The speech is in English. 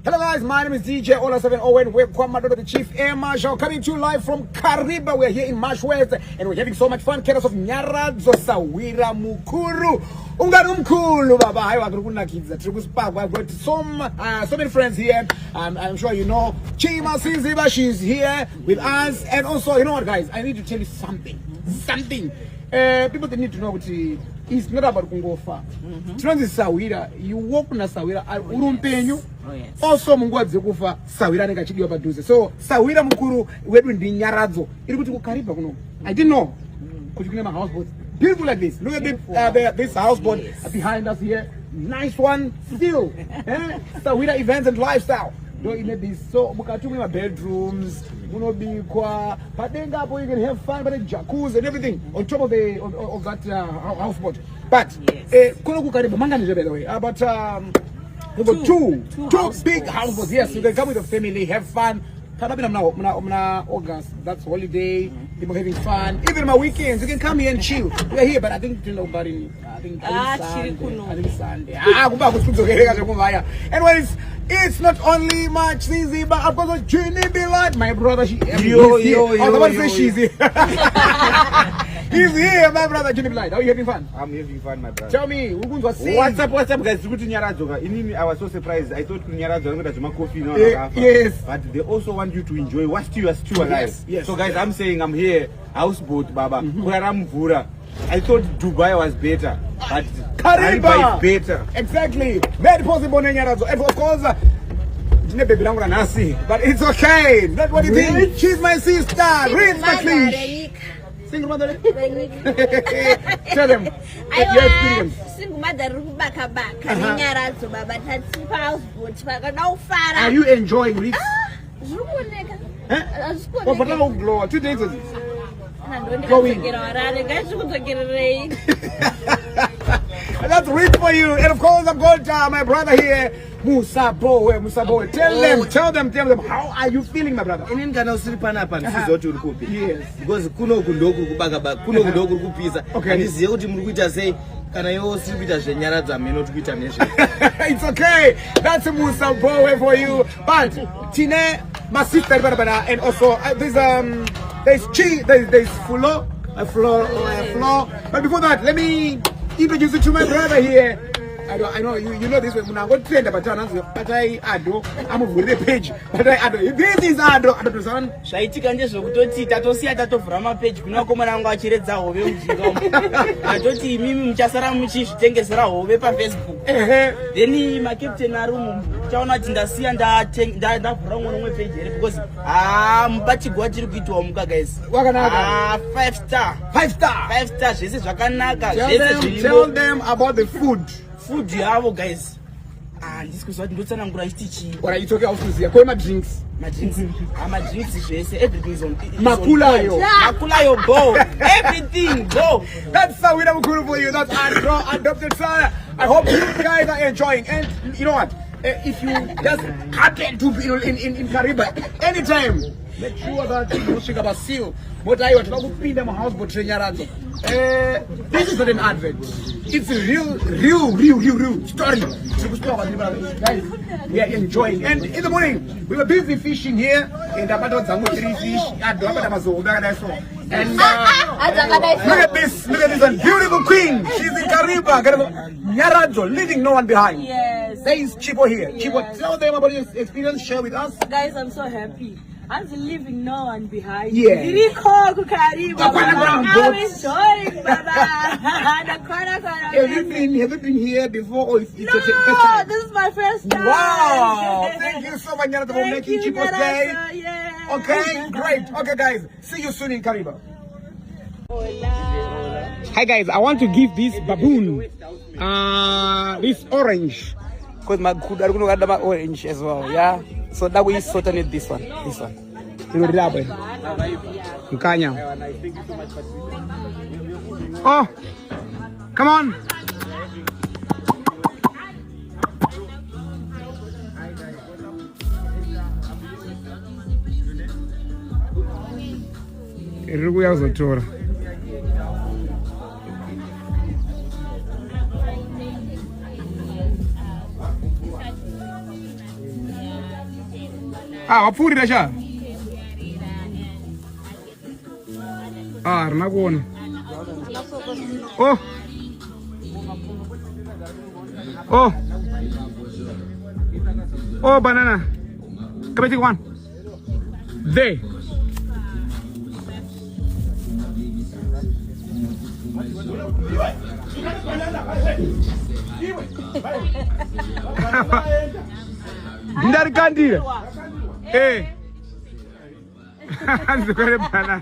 Hello guys, my name is DJ Ollah 701. We're the Chief Air Marshal coming to you live from Kariba. We're here in Marsh West and we're having so much fun. Care of YeNyaradzo Sahwira Mukuru. Umkhulu baba hayi wakukunakidza tiri kuspark. I've got so many friends here. I'm sure you know Chie Masiziba, she's here with us. And also, you know what guys, I need to tell you something. People they need to know what it's not about kungofa. Sahwira, you walk na Sahwira urumpenyu. Also mungwadze kufa Sahwira neka chidiwa paduze. So Sahwira Mukuru wedu ndi YeNyaradzo. Iri kuti kukariba kuno. I didn't know. Could you name a houseboat? Beautiful like this. Look at this houseboat behind us here. Nice one still. Sahwira events and lifestyle. So mukatumi bedrooms, munobikwa, but then you can have fun, but a jacuzzi and everything on top of that houseboat. But kuno kukariba mangani by the way. But we've got two big houseboats. Yes, you can come with your family, have fun. August, that's holiday. People having fun. Even my weekends, you can come here and chill. We're here, but I think nobody. I think Sunday. Anyways, it's not only much easy, but I've got a Ginimbi Lite. My brother, he's here, my brother Ginimbi Lite. How are you having fun? I'm having fun, my brother. Tell me, what's up, guys? YeNyaradzo. I was so surprised. I thought YeNyaradzo coffee now. Yes. But they also want you to enjoy. Whilst you are still alive. Yes. So guys, I'm saying I'm here, houseboat, Baba. I thought Dubai was better, but Kariba is better. Exactly. Very possible, YeNyaradzo. And of course, but it's okay. That's what it is. She's my sister, Rits Mcleish. Single mother. Tell them your experience. Single mother, YeNyaradzo, Baba. Are you enjoying Rits? But now glow. 2 days of this. That's Rits for you. And of course, I've got my brother here, Musabo. Tell them, how are you feeling, my brother? Yes. Because it's okay. That's a Musabo for you. But Chie Masiziba, and also there's Chie, there's Flo. But before that, let me introduce you to my brother here. I know you know this way. I'm going to trend but I ado. I'm over the page. But I ado. This is ado. Ado son. Shaitika nje kutoti tatosia tatovhura page kuna komana anga achiredza hove mujinga. Atoti mimi mchasara muchizvitengesera hove pa Facebook. Then my captain arumu chaona kuti ndasiya ndavhura umwe page here because mubatigwa tiri kuitwa muka guys. Wakanaka. 5 star zvese zvakanaka. Tell them about the food. Food yavo guys. This is what ndotsanangura chitichi. What are you talking about? Call my drinks. My drinks zvese everything is on. Makulayo go. Everything go. That's Sahwira Mukuru for you. That's our adopted son. I hope you guys are enjoying. And you know what? If you just happen to be in Kariba anytime, make sure that you think about seal. But I want to pin them a house, but YeNyaradzo. This is not an advert. It's a real story. Guys, we are enjoying. And in the morning, we were busy fishing here. And I bought some 3 fish. And look at this one, beautiful queen. She's in Kariba. YeNyaradzo, leaving no one behind. Yes. There is Chibo here. Yes. Chibo, tell them about your experience. Share with us. Guys, I'm so happy. I'm leaving no one behind. Yeah. I'm enjoying, Baba. Have you been here before? Or it's No, your first time? this is my first time. Wow! Thank you so much, YeNyaradzo, for making Chibo's day. Yeah. Okay, great. Okay, guys, see you soon in Kariba. Hi, guys. I want to give this baboon this orange. Because my good are going to orange as well, yeah? So that we certainly need this one. Oh, come on. Ah, wapfurira cha. Ah, rina kuona. Oh. Oh. Oh, banana. Come take one. There. Ndari kandira. Eh. Banana.